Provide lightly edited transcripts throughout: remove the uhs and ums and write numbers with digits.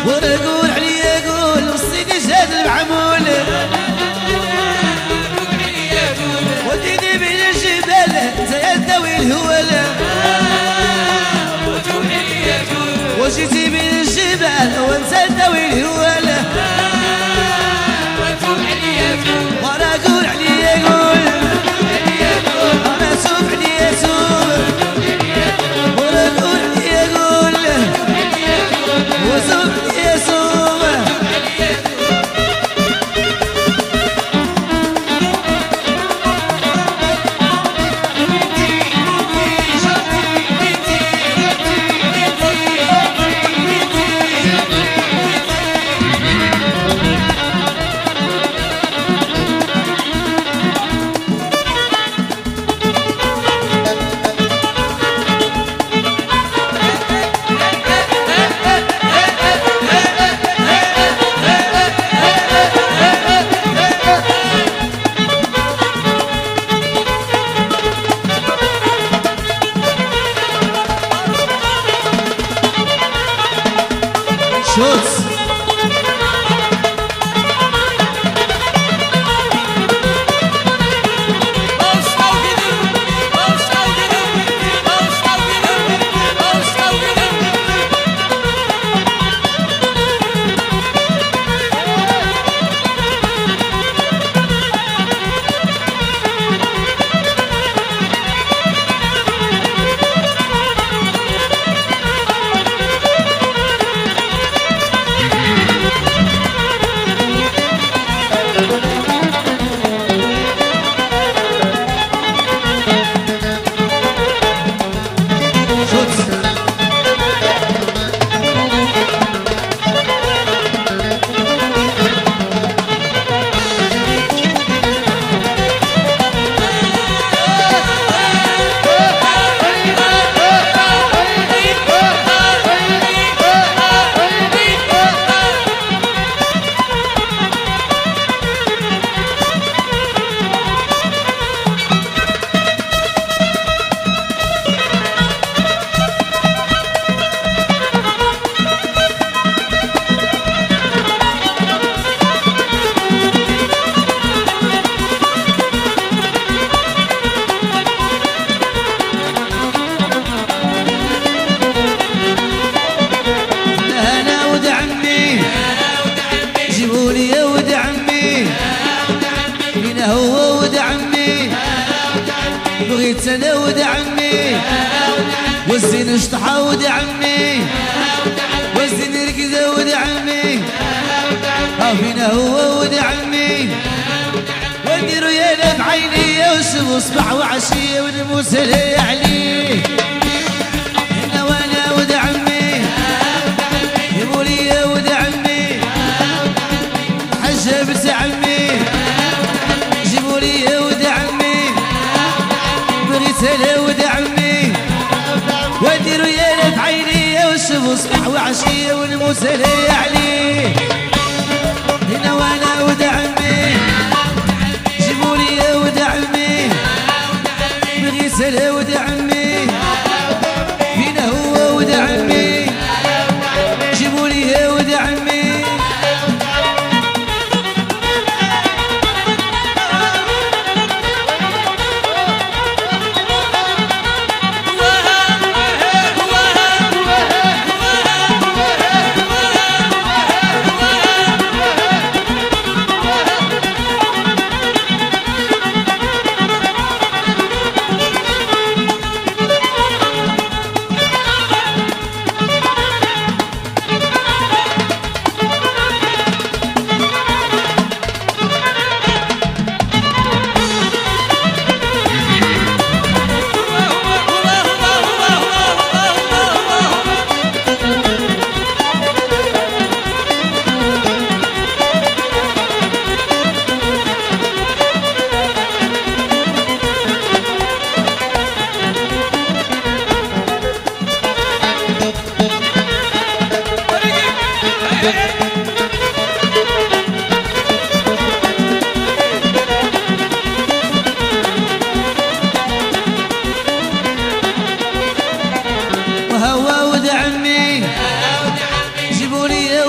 ونقول عليا قول وصيني جاد المعمول وديني بين الجبال انت يا ذوي الهول وجيتي بين الجبال وانت ذوي الهول وانا قول عليا قول انا سوف عليا سوف وانا قول عليا قول وسوف عليا سوف شوتس بغيت انا ود عمي والزين اشطحى ود عمي والزين ركزه ود عمي فينا هو ود عمي ونديرو يانا بعيني وشوف صباح وعشيه ونموت عليه هنا وانا ود عمي يبو لي ود عمي حجه بنت عمي جيبوا لي ود عمي بغيت انا ود عمي ونديرو يانا بعيني وشوف صباح وعشيه ونموت عليه هنا وانا ود عمي جيبوا لي ود عمي بغيت انا ود عمي فينا هو ود عمي جيبوا لي ود عمي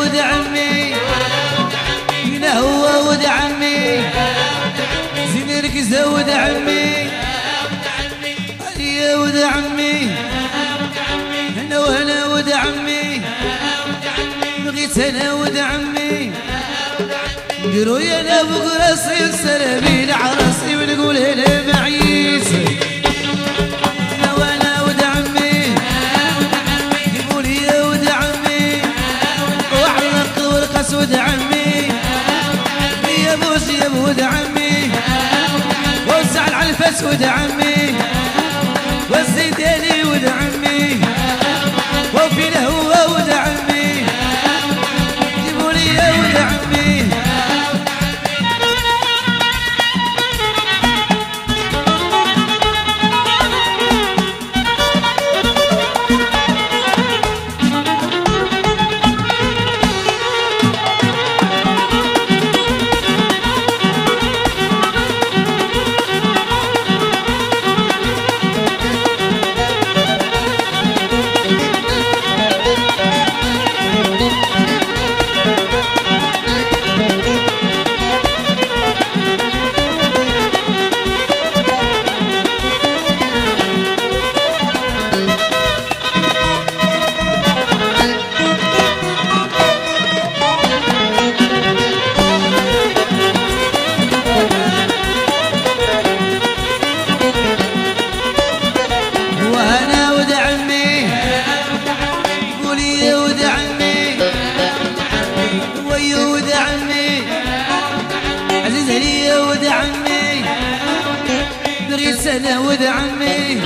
ود عمي هنا هو ود عمي زين ركز ود عمي يا ود عمي هنا وهنا ود عمي بغيت انا ود عمي نديرو يا انا فوق راسي وسلامي لعراسي ونقول هلا معيس انا وانا ود عمي يقول يا ود عمي وعلق ورقص ود عمي يا بوس يا بود عمي وزع العلفس ود عمي والزيداني ود عمي وفي الهوى ود عمي جيبوا لي يا ود عمي انا ود عمي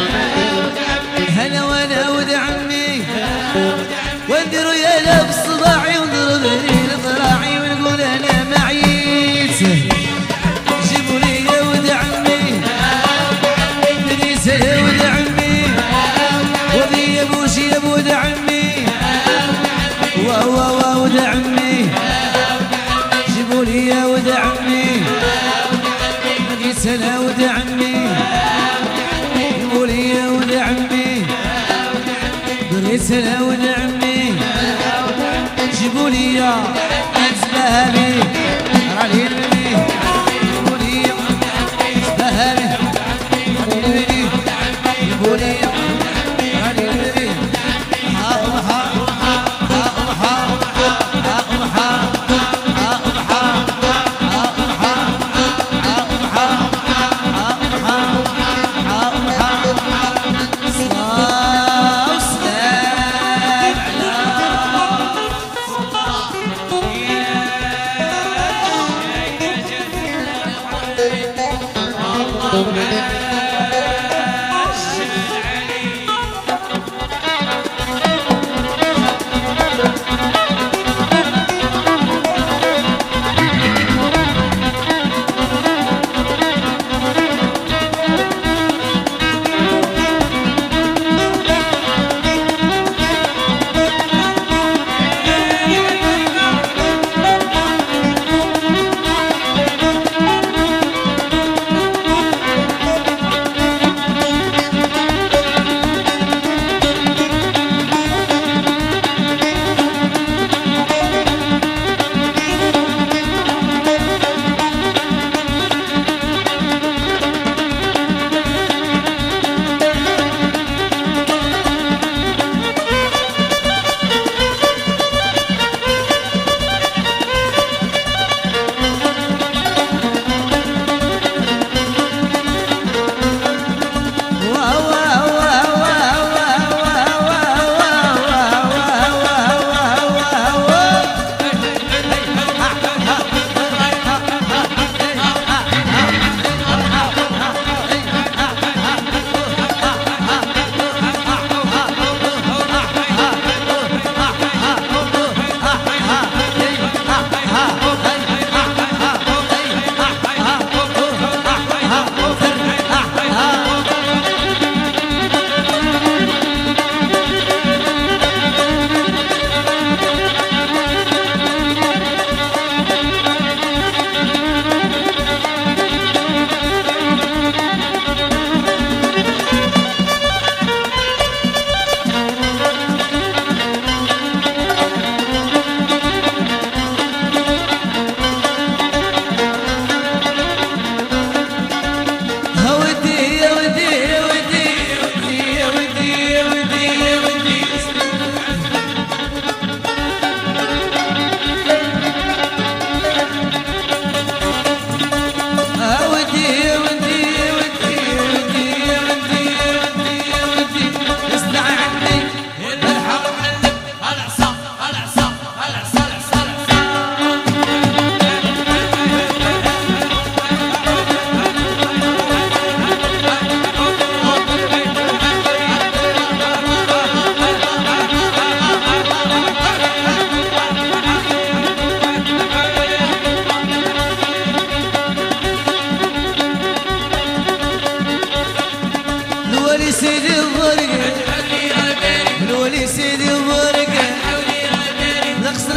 هلا وانا ود عمي ونديرو يا لاب صباعي ونضرب لي ذراعي ونقول انا معيت جيبوا لي يا ود عمي دريس يا ود عمي وذي يا بوشي يا بود عمي واو ود عمي جيبوا لي يا ود عمي دريس انا ود عمي يا ود عمي دريس انا ود عمي جيبوا لي يا اسبهاني راني نبني جيبوا لي يا اسبهاني راني نبني جيبوا لي يا راني نبني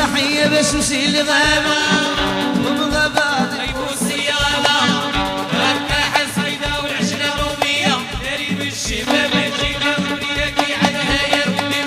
صلاحية باش نمشي لغابة ومغابات طيبوا السيارة ركاح الصيدة والعشرة رومية داري بالشباب جينا ولياكي عدها يرمي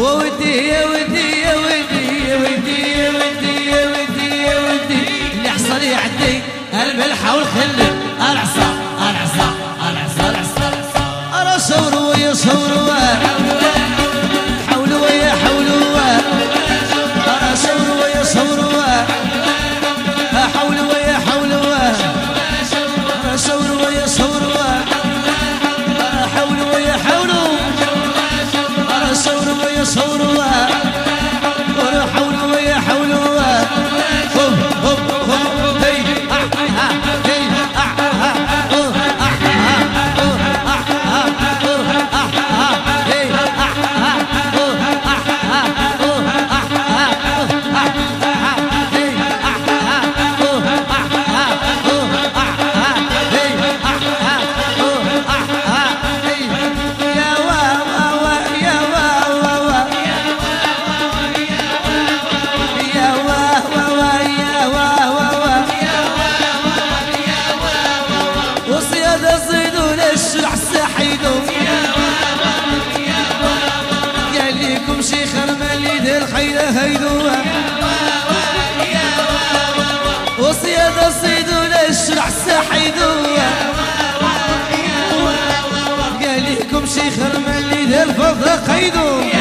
ودي يا ودي يا ودي يا ودي يا ودي يا ودي يا ودي اللي حصل يعدي الملحة والخل العصا العصا العصا العصا أرى شوروا ويا شوروا حولوا ويا حولوا أرى شوروا ويا شوروا حولوا ويا حولوا أرى شوروا ويا شوروا حولوا ويا حولوا أرى شوروا ويا شوروا أرى حولوا ويا حولوا هوب هوب هوب هي شي خرمل يدير خيله هيدوه وصياد الصيد وللشرع سحيدوه قال لكم شي خرمل يدير فضل خيدوه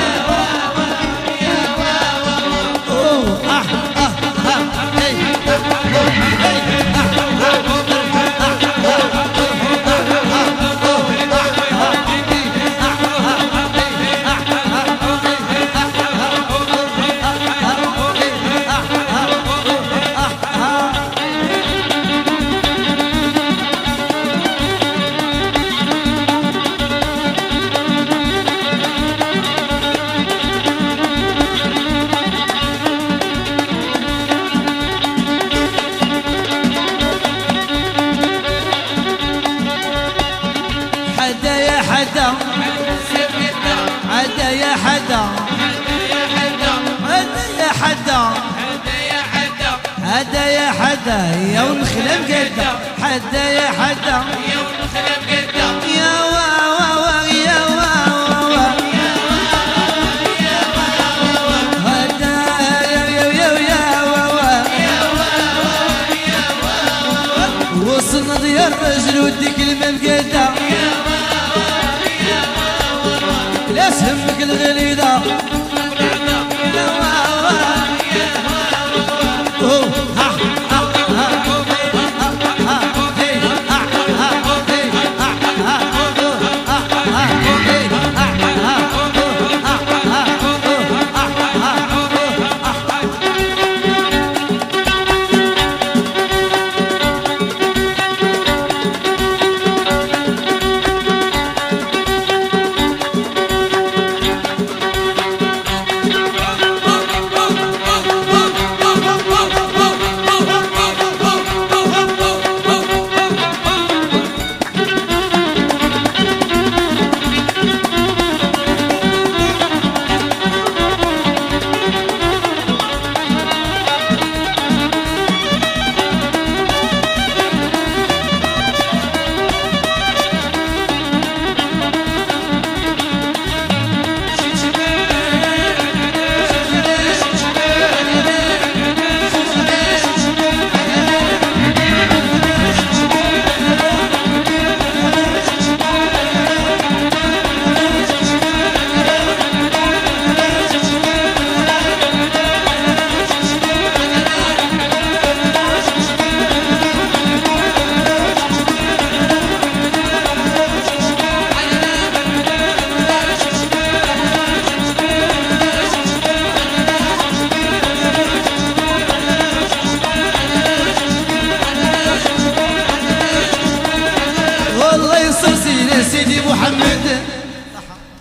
حدا يا حدا حدا يا حدا حدا يا حدا يا ونخلم قدا حدا يا حدا يا واوا يا واوا حدا يا واوا وصلنا ديار الرجل وديك الماء مقدا لا سهمك الغليظة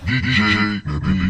DJ Nabil